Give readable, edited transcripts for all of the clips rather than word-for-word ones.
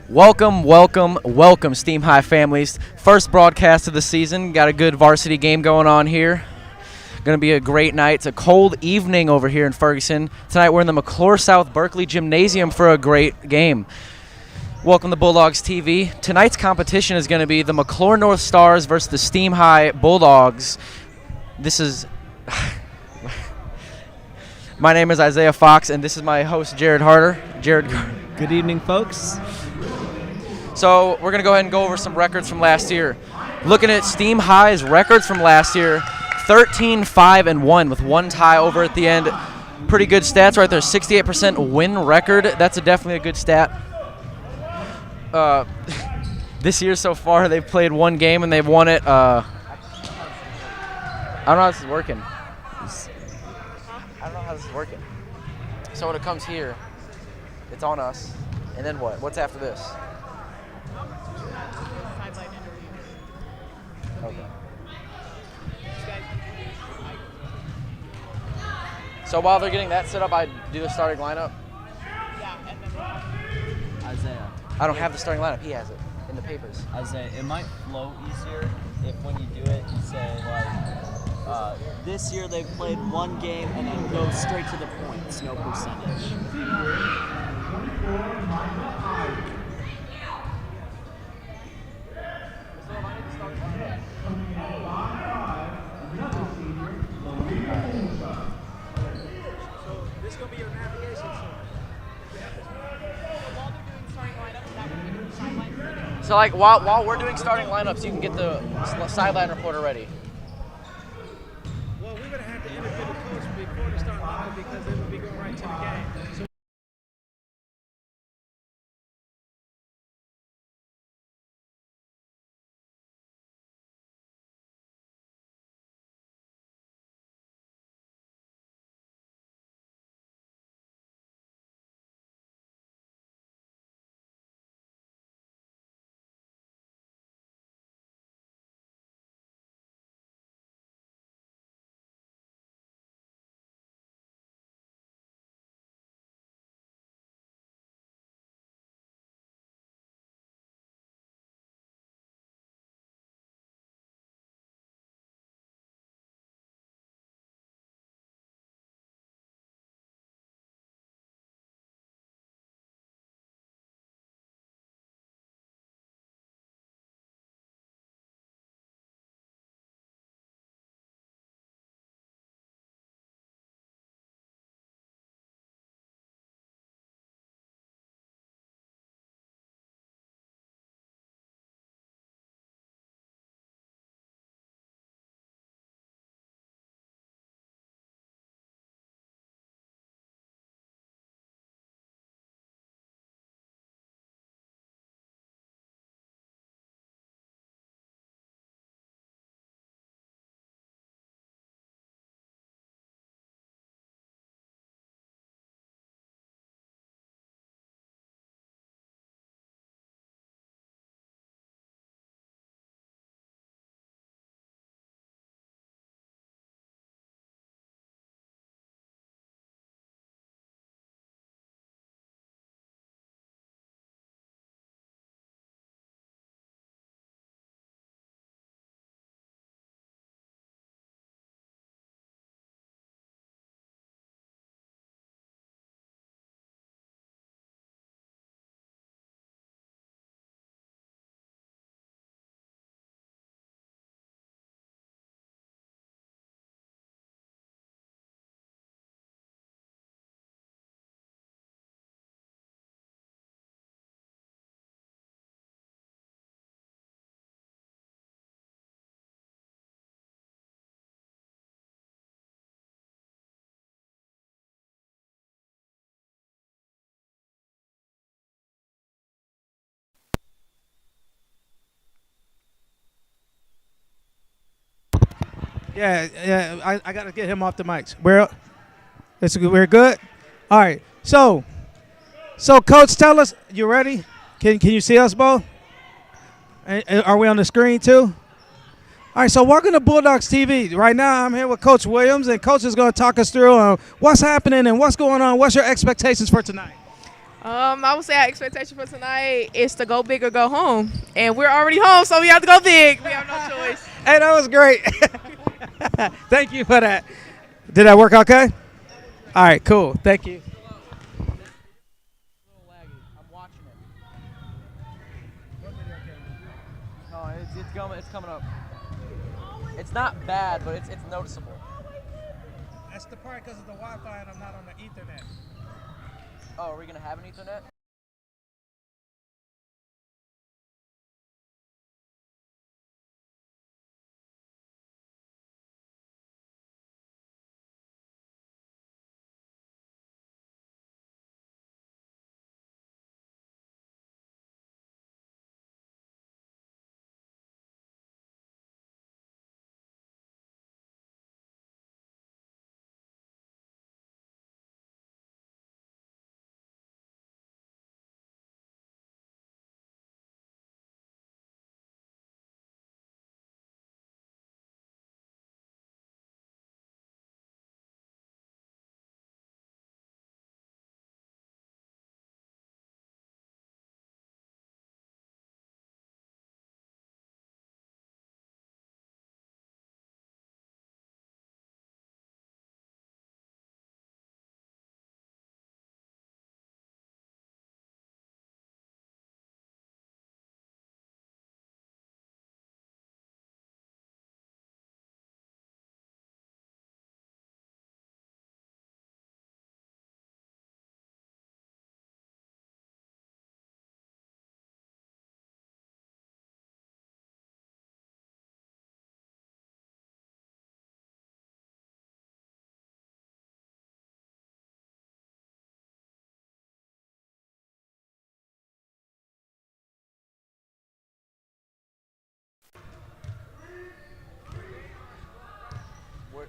Welcome, welcome, welcome, Steam High families. First broadcast of the season. Got a good varsity game going on here. Going to be a great night. It's a cold evening over here in Ferguson. Tonight we're in the McClure South Berkeley Gymnasium for a great game. Welcome to Bulldogs TV. Tonight's competition is going to be the McClure North Stars versus the Steam High Bulldogs. This is... My name is Isaiah Fox, and this is my host, Jared Harder. Jared. Good evening, folks. So we're going to go ahead and go over some records from last year. Looking at Steam High's records from last year, 13-5-1 with one tie over at the end. Pretty good stats right there. 68% win record. That's definitely a good stat. This year so far, they've played one game and they've won it. I don't know how this is working. I don't know how this is working. So when it comes here, it's on us. And then what? What's after this? Okay. So while they're getting that set up, I do the starting lineup. Isaiah. I don't have the starting lineup. He has it in the papers. Isaiah, it might flow easier if when you do it, you say, this year they've played one game and then go straight to the points, no percentage. So like while we're doing starting lineups, you can get the sideline reporter ready. Well, we're going to have to interview the coach before the start lineup because they will be going right to the game. So yeah, I got to get him off the mics. We're good. All right. So, coach, tell us. You ready? Can you see us both? Are we on the screen too? All right, so welcome to Bulldogs TV. Right now, I'm here with Coach Williams, and Coach is going to talk us through what's happening and what's going on. What's your expectations for tonight? I would say our expectation for tonight is to go big or go home, and we're already home, so we have to go big. We have no choice. Hey, that was great. Thank you for that. Did that work okay? All right, cool. Thank you. I'm watching it. No, it's coming up. It's not bad, but it's noticeable. That's the part because of the Wi-Fi and I'm not on the Ethernet. Oh, are we gonna have an Ethernet?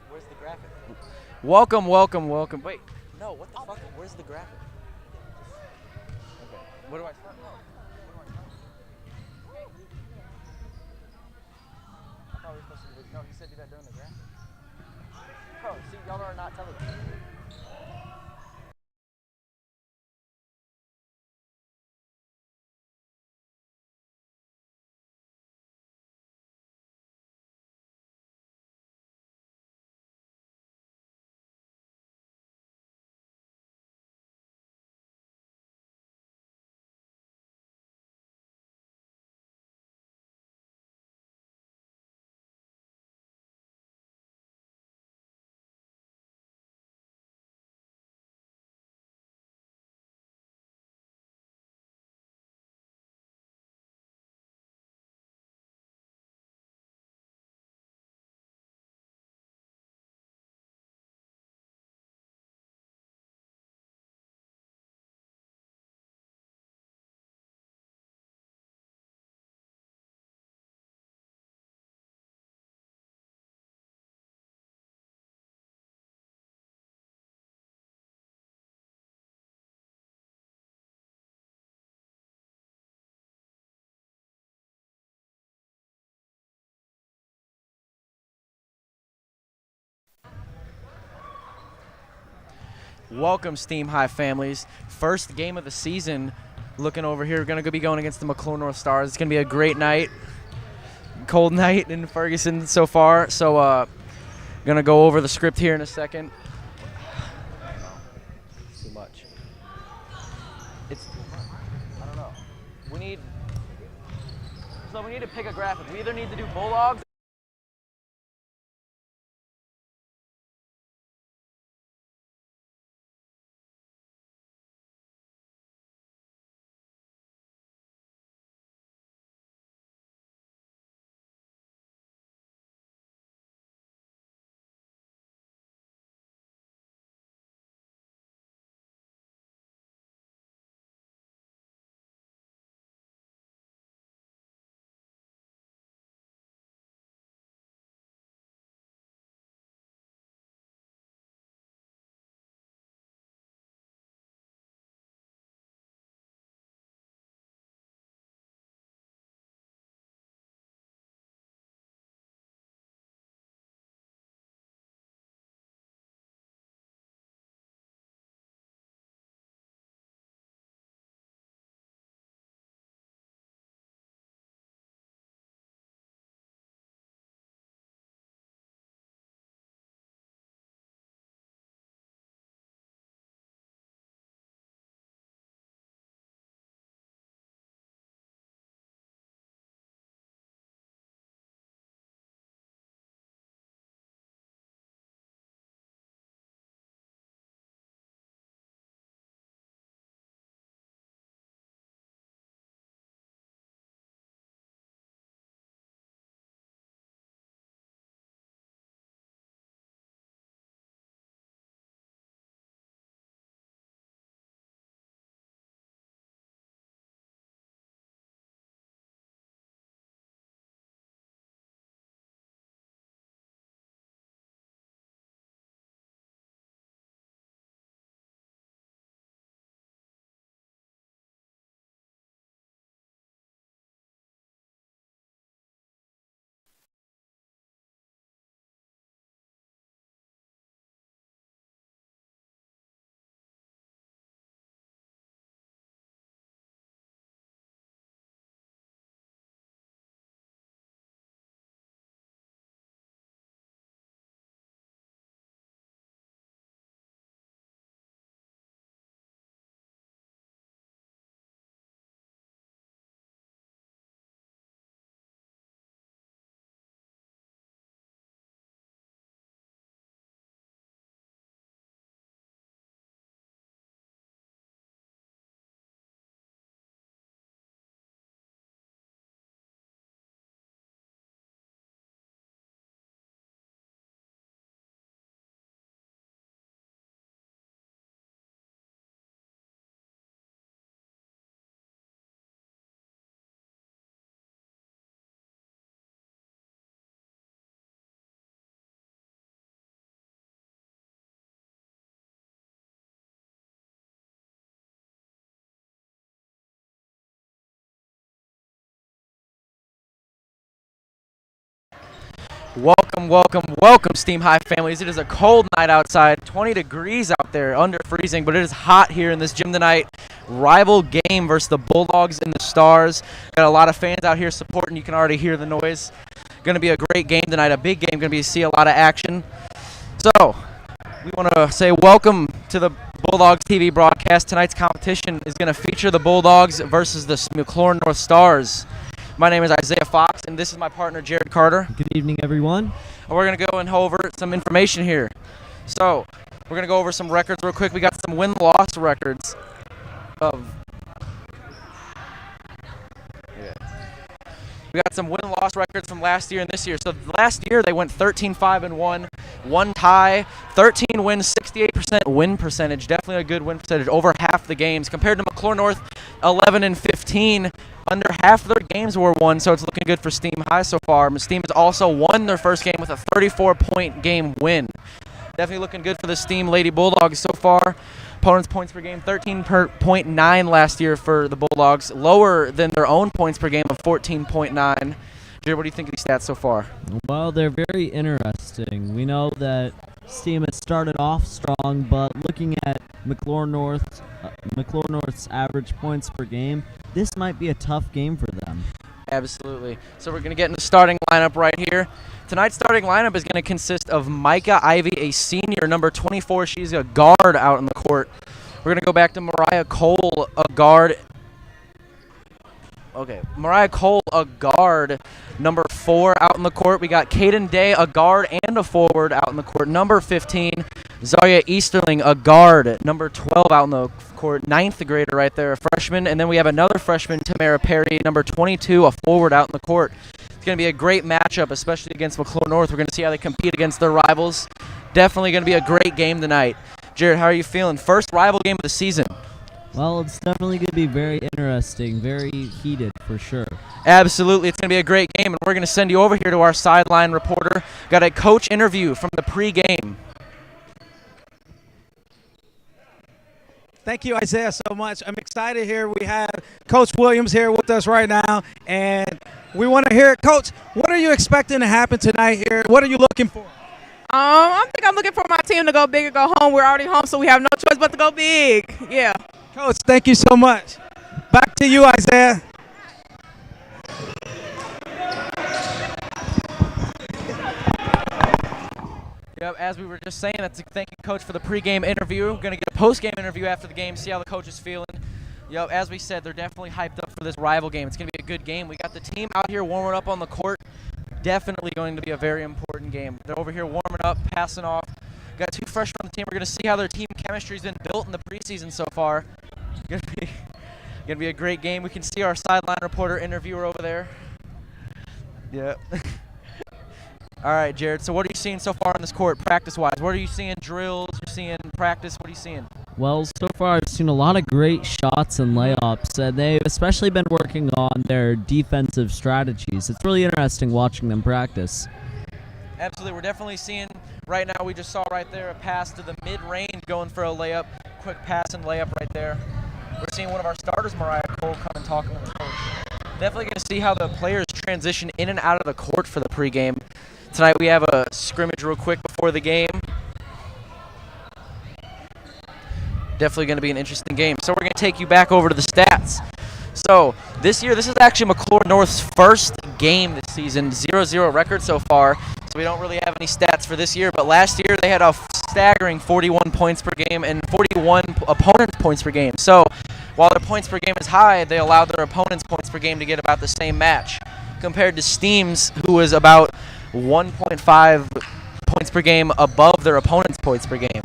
Where's the graphic? Welcome. Wait, no, what the fuck? Where's the graphic? Okay, where do I start? I thought we were supposed to do. No, he said do that during the graphic. Oh, see, y'all are not telling me. Welcome, Steam High families. First game of the season. Looking over here, we're going to be going against the McClure North Stars. It's going to be a great night. Cold night in Ferguson so far. So, going to go over the script here in a second. It's too much. It's too much. I don't know. We need to pick a graphic. We either need to do Bulldogs Welcome, welcome, welcome, Steam High families. It is a cold night outside, 20 degrees out there, under freezing, but it is hot here in this gym tonight. Rival game versus the Bulldogs and the Stars. Got a lot of fans out here supporting. You can already hear the noise. Going to be a great game tonight, a big game. Going to see a lot of action. So, we want to say welcome to the Bulldogs TV broadcast. Tonight's competition is going to feature the Bulldogs versus the McLaurin North Stars. My name is Isaiah Fox, and this is my partner, Jared Carter. Good evening, everyone. And we're going to go and go over some information here. So, we're going to go over some records real quick. We got some win-loss records of... We got some win-loss records from last year and this year. So last year they went 13-5-1, one tie, 13 wins, 68% win percentage. Definitely a good win percentage, over half the games. Compared to McLaurin North, 11-15, under half their games were won. So it's looking good for Steam High so far. Steam has also won their first game with a 34-point game win. Definitely looking good for the Steam Lady Bulldogs so far. Opponents' points per game, 13.9 last year for the Bulldogs, lower than their own points per game of 14.9. Jared, what do you think of these stats so far? Well, they're very interesting. We know that Steam has started off strong, but looking at McLaurin North's average points per game, this might be a tough game for them. Absolutely. So we're going to get in the starting lineup right here. Tonight's starting lineup is going to consist of Micah Ivy, a senior, number 24. She's a guard out on the court. We're going to go back to Mariah Cole, a guard. Okay, Mariah Cole, a guard, number 4 out on the court. We got Kaden Day, a guard and a forward out on the court, number 15. Zaria Easterling, a guard, number 12 out on the court, 9th grader right there, a freshman. And then we have another freshman, Tamara Perry, number 22, a forward out on the court. It's going to be a great matchup, especially against McLaurin North. We're going to see how they compete against their rivals. Definitely going to be a great game tonight. Jared, how are you feeling? First rival game of the season. Well, it's definitely going to be very interesting, very heated for sure. Absolutely. It's going to be a great game, and we're going to send you over here to our sideline reporter. Got a coach interview from the pregame. Thank you, Isaiah, so much. I'm excited here. We have Coach Williams here with us right now, and we want to hear, Coach, what are you expecting to happen tonight here? What are you looking for? I think I'm looking for my team to go big or go home. We're already home, so we have no choice but to go big. Yeah. Coach, thank you so much. Back to you, Isaiah. Yep, as we were just saying, that's thank you, Coach, for the pregame interview. We're going to get a postgame interview after the game, see how the coach is feeling. Yep, as we said, they're definitely hyped up for this rival game. It's going to be a good game. We got the team out here warming up on the court. Definitely going to be a very important game. They're over here warming up, passing off. Got 2 freshmen on the team. We're going to see how their team chemistry's been built in the preseason so far. Going to be a great game. We can see our sideline reporter interviewer over there. Yep. All right, Jared, so what are you seeing so far on this court practice-wise? What are you seeing, drills, you're seeing practice? What are you seeing? Well, so far I've seen a lot of great shots and layups, and they've especially been working on their defensive strategies. It's really interesting watching them practice. Absolutely. We're definitely seeing right now, we just saw right there a pass to the mid-range going for a layup, quick pass and layup right there. We're seeing one of our starters, Mariah Cole, come and talking to the coach. Definitely going to see how the players transition in and out of the court for the pregame. Tonight we have a scrimmage real quick before the game. Definitely going to be an interesting game. So we're going to take you back over to the stats. So this year, this is actually McLaurin North's first game this season, 0-0 record so far. So we don't really have any stats for this year. But last year they had a staggering 41 points per game and 41 opponents' points per game. So while their points per game is high, they allowed their opponents' points per game to get about the same match compared to Steam's, who was about 1.5 points per game above their opponent's points per game.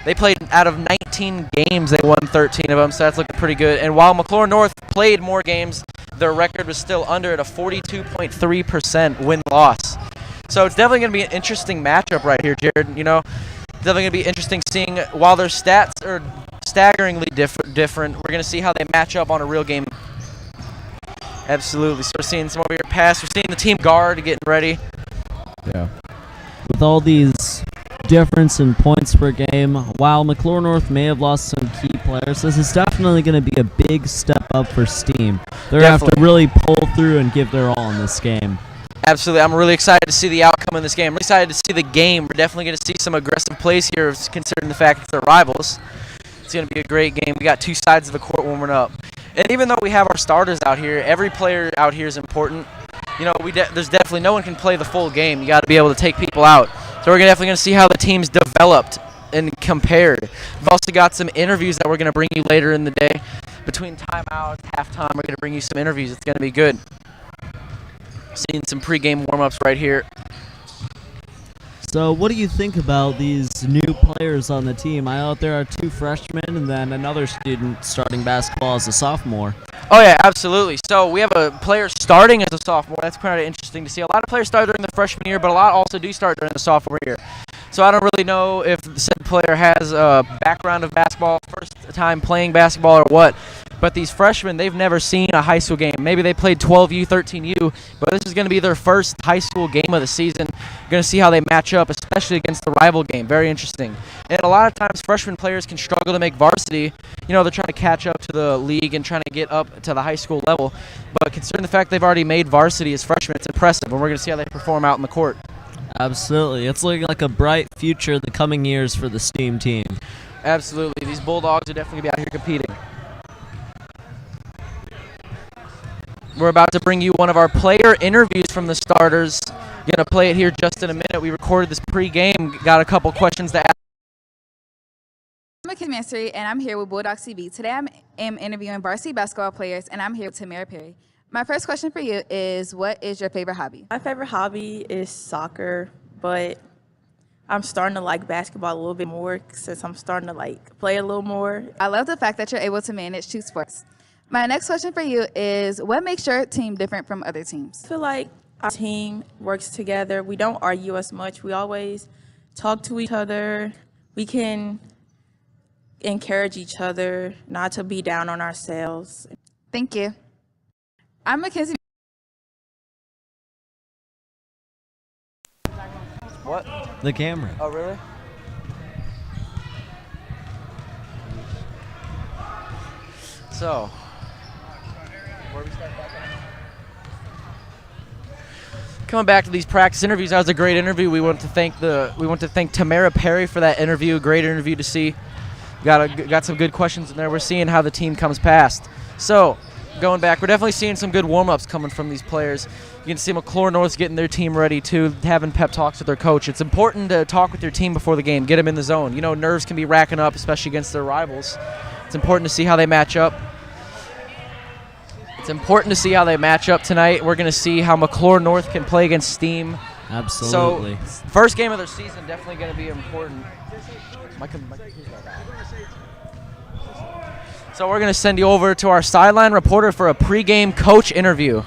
They played out of 19 games, they won 13 of them, so that's looking pretty good. And while McLaurin North played more games, their record was still under at a 42.3% win-loss. So it's definitely going to be an interesting matchup right here, Jared. You know, definitely going to be interesting seeing, while their stats are staggeringly different, we're going to see how they match up on a real game. Absolutely. So we're seeing some over here pass. We're seeing the team guard getting ready. Yeah. With all these difference in points per game, while McLaurin North may have lost some key players, this is definitely going to be a big step up for Steam. They're going to have to really pull through and give their all in this game. Absolutely. I'm really excited to see the outcome of this game. I'm excited to see the game. We're definitely going to see some aggressive plays here, considering the fact that they're rivals. It's going to be a great game. We got two sides of the court warming up. And even though we have our starters out here, every player out here is important. You know, there's definitely no one can play the full game. You got to be able to take people out. So we're definitely going to see how the teams developed and compared. We've also got some interviews that we're going to bring you later in the day. Between timeouts, halftime, we're going to bring you some interviews. It's going to be good. Seeing some pregame warm-ups right here. So what do you think about these new players on the team? I know there are 2 freshmen and then another student starting basketball as a sophomore. Oh, yeah, absolutely. So we have a player starting as a sophomore. That's kind of interesting to see. A lot of players start during the freshman year, but a lot also do start during the sophomore year. So I don't really know if the said player has a background of basketball, first time playing basketball or what. But these freshmen, they've never seen a high school game. Maybe they played 12U, 13U, but this is going to be their first high school game of the season. Going to see how they match up, especially against the rival game. Very interesting. And a lot of times, freshman players can struggle to make varsity. You know, they're trying to catch up to the league and trying to get up to the high school level. But considering the fact they've already made varsity as freshmen, it's impressive, and we're going to see how they perform out in the court. Absolutely. It's looking like a bright future the coming years for the STEAM team. Absolutely. These Bulldogs are definitely going to be out here competing. We're about to bring you one of our player interviews from the starters. Going to play it here just in a minute. We recorded this pregame, got a couple questions to ask. I'm Mackenzie Mastery, and I'm here with Bulldog TV. Today I am interviewing varsity basketball players, and I'm here with Tamara Perry. My first question for you is, what is your favorite hobby? My favorite hobby is soccer, but I'm starting to like basketball a little bit more since I'm starting to like play a little more. I love the fact that you're able to manage 2 sports. My next question for you is, what makes your team different from other teams? I feel like our team works together. We don't argue as much. We always talk to each other. We can encourage each other not to be down on ourselves. Thank you. I'm Mackenzie. What? The camera. Oh, really? So, where we start back at? Coming back to these practice interviews, that was a great interview. We want to thank Tamara Perry for that interview. Great interview to see. Got some good questions in there. We're seeing how the team comes past. So, going back, we're definitely seeing some good warm-ups coming from these players. You can see McClure North's getting their team ready too, having pep talks with their coach. It's important to talk with your team before the game, get them in the zone. You know, nerves can be racking up, especially against their rivals. It's important to see how they match up. It's important to see how they match up tonight. We're going to see how McClure North can play against Steam. Absolutely. So, first game of their season, definitely going to be important. So we're going to send you over to our sideline reporter for a pregame coach interview.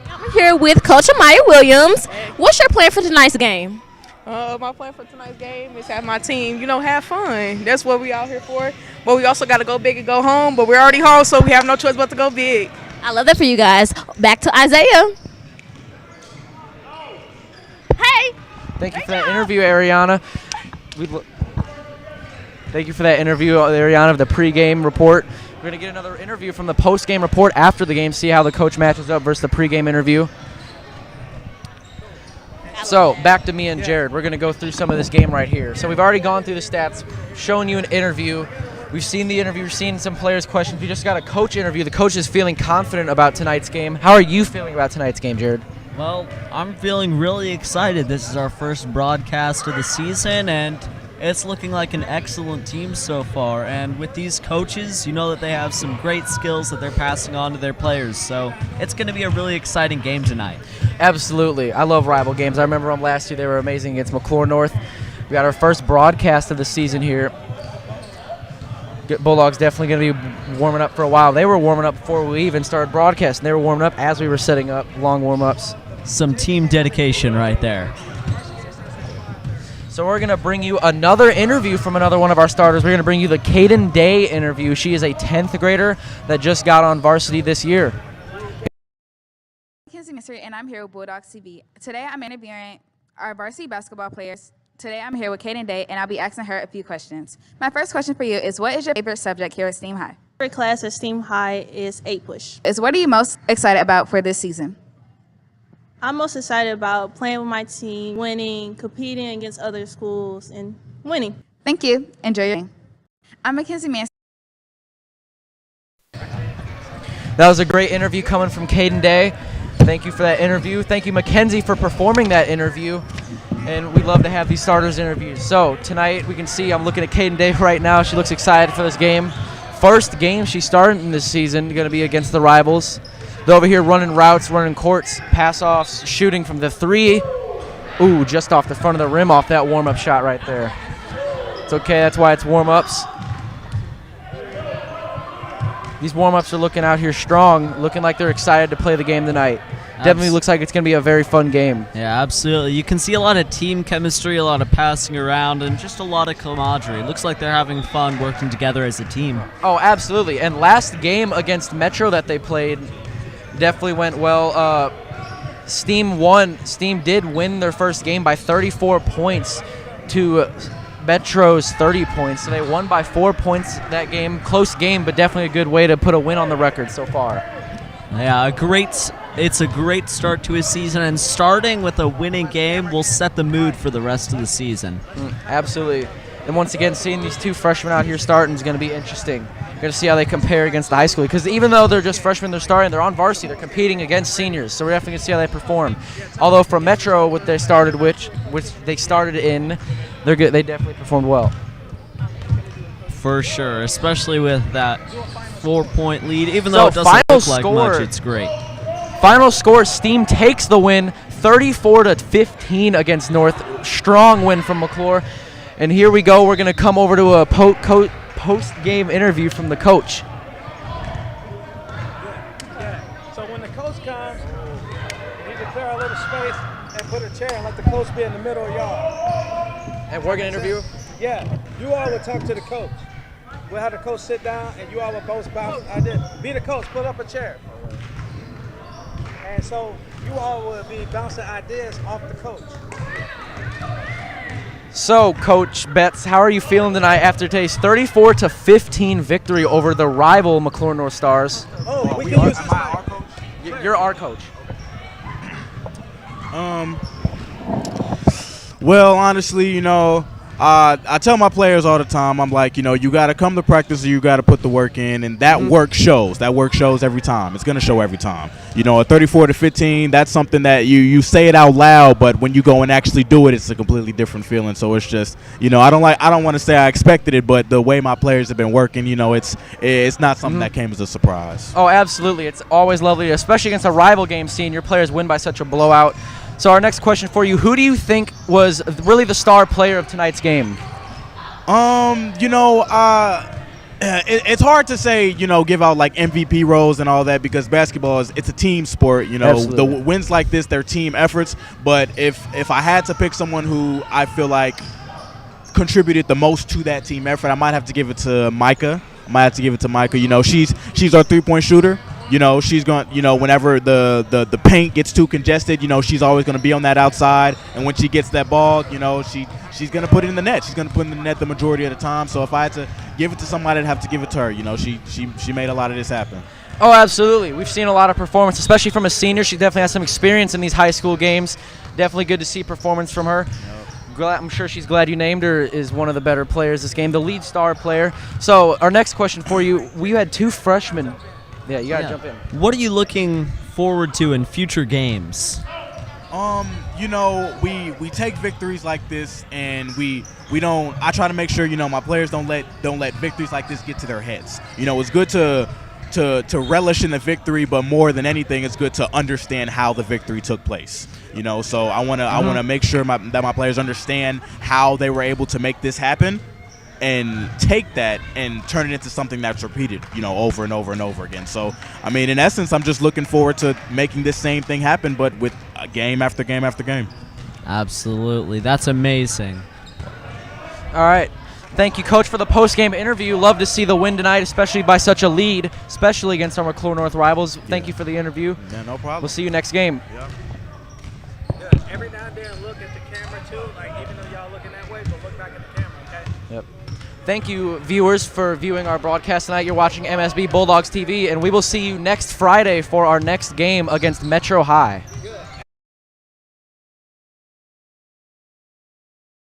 I'm here with Coach Amaya Williams. What's your plan for tonight's game? My plan for tonight's game is have my team, have fun. That's what we out here for. But we also got to go big and go home. But we're already home, so we have no choice but to go big. I love that for you guys. Back to Isaiah. Hey. Thank you for that interview, Ariana. Thank you for that interview, Ariana, of the pregame report. We're going to get another interview from the postgame report after the game, see how the coach matches up versus the pregame interview. So, back to me and Jared. We're going to go through some of this game right here. So, we've already gone through the stats, shown you an interview. We've seen the interview, we've seen some players' questions. We just got a coach interview. The coach is feeling confident about tonight's game. How are you feeling about tonight's game, Jared? Well, I'm feeling really excited. This is our first broadcast of the season, and it's looking like an excellent team so far. And with these coaches, you know that they have some great skills that they're passing on to their players. So it's going to be a really exciting game tonight. Absolutely. I love rival games. I remember them last year. They were amazing against McClure North. We got our first broadcast of the season here. Bulldogs definitely going to be warming up for a while. They were warming up before we even started broadcasting. They were warming up as we were setting up, long warm-ups. Some team dedication right there. So we're going to bring you another interview from another one of our starters. We're going to bring you the Kaden Day interview. She is a 10th grader that just got on varsity this year. Mackenzie Mystery, and I'm here with Bulldog TV. Today I'm interviewing our varsity basketball players. Today I'm here with Kaden Day, and I'll be asking her a few questions. My first question for you is, what is your favorite subject here at STEAM High? Favorite class at STEAM High is 8 push. What are you most excited about for this season? I'm most excited about playing with my team, winning, competing against other schools, and winning. Thank you. Enjoy your game. I'm Mackenzie Mann. That was a great interview coming from Caden Day. Thank you for that interview. Thank you, Mackenzie, for performing that interview. And we love to have these starters interviews. So tonight we can see I'm looking at Caden Day right now. She looks excited for this game. First game she started in this season, going to be against the Rivals. They're over here running routes, running courts, pass-offs, shooting from the 3. Ooh, just off the front of the rim off that warm-up shot right there. It's okay, that's why it's warm-ups. These warm-ups are looking out here strong, looking like they're excited to play the game tonight. Definitely looks like it's going to be a very fun game. Yeah, absolutely. You can see a lot of team chemistry, a lot of passing around, and just a lot of camaraderie. Looks like they're having fun working together as a team. Oh, absolutely. And last game against Metro that they played definitely went well. Steam won. Steam did win their first game by 34 points to Metro's 30 points. So they won by 4 points that game. Close game, but definitely a good way to put a win on the record so far. Yeah, it's a great start to his season, and starting with a winning game will set the mood for the rest of the season. Absolutely. And once again, seeing these two freshmen out here starting is going to be interesting. Going to see how they compare against the high school. Because even though they're just freshmen, they're starting, they're on varsity, they're competing against seniors. So we're definitely going to see how they perform. Although from Metro, what they started, which they started in, they're good. They definitely performed well. For sure, especially with that 4-point lead. Even though it doesn't look like much, it's great. Final score, Steam takes the win, 34-15 against North. Strong win from McClure. And here we go. We're going to come over to a post-game interview from the coach. So when the coach comes, we can clear a little space and put a chair and let the coach be in the middle of y'all. And we're going to interview? Yeah, you all will talk to the coach. We'll have the coach sit down and you all will both bounce. Be the coach, put up a chair. And so you all will be bouncing ideas off the coach. So, Coach Betts, how are you feeling tonight after today's 34-15 victory over the rival McClure North Stars? Oh, we can use this mic. You're our coach. Well, honestly, you know, I tell my players all the time, I'm like, you know, you got to come to practice or you got to put the work in, and that work shows. That work shows every time. It's going to show every time. You know, a 34-15, that's something that you say it out loud, but when you go and actually do it, it's a completely different feeling. So it's just, you know, I don't want to say I expected it, but the way my players have been working, you know, it's not something that came as a surprise. Oh, absolutely. It's always lovely, especially against a rival game, seeing your players win by such a blowout. So our next question for you, who do you think was really the star player of tonight's game? You know, it's hard to say, you know, give out like MVP roles and all that, because basketball it's a team sport. You know, Absolutely. The wins like this, they're team efforts. But if I had to pick someone who I feel like contributed the most to that team effort, I might have to give it to Micah. You know, she's our 3-point shooter. You know, she's going, you know, whenever the paint gets too congested, you know, she's always going to be on that outside. And when she gets that ball, you know, she's going to put it in the net. She's going to put it in the net the majority of the time. So if I had to give it to somebody, I'd have to give it to her. You know, she made a lot of this happen. Oh, absolutely. We've seen a lot of performance, especially from a senior. She definitely has some experience in these high school games. Definitely good to see performance from her. I'm sure she's glad you named her as one of the better players this game, the lead star player. So our next question for you, we had two freshmen. Yeah, you got to jump in. What are you looking forward to in future games? You know, we take victories like this, and we don't. I try to make sure, you know, my players don't let victories like this get to their heads. You know, it's good to relish in the victory, but more than anything, it's good to understand how the victory took place. You know, so I wanna make sure that my players understand how they were able to make this happen, and take that and turn it into something that's repeated, you know, over and over and over again. So, I mean, in essence, I'm just looking forward to making this same thing happen, but with game after game after game. Absolutely. That's amazing. All right. Thank you, Coach, for the post-game interview. Love to see the win tonight, especially by such a lead, especially against our McClure North rivals. Thank you for the interview. Yeah, no problem. We'll see you next game. Yeah. Every now and then look at the camera, too. Like, even though y'all looking that way, but look back at the camera, okay? Yep. Thank you, viewers, for viewing our broadcast tonight. You're watching MSB Bulldogs TV, and we will see you next Friday for our next game against Metro High.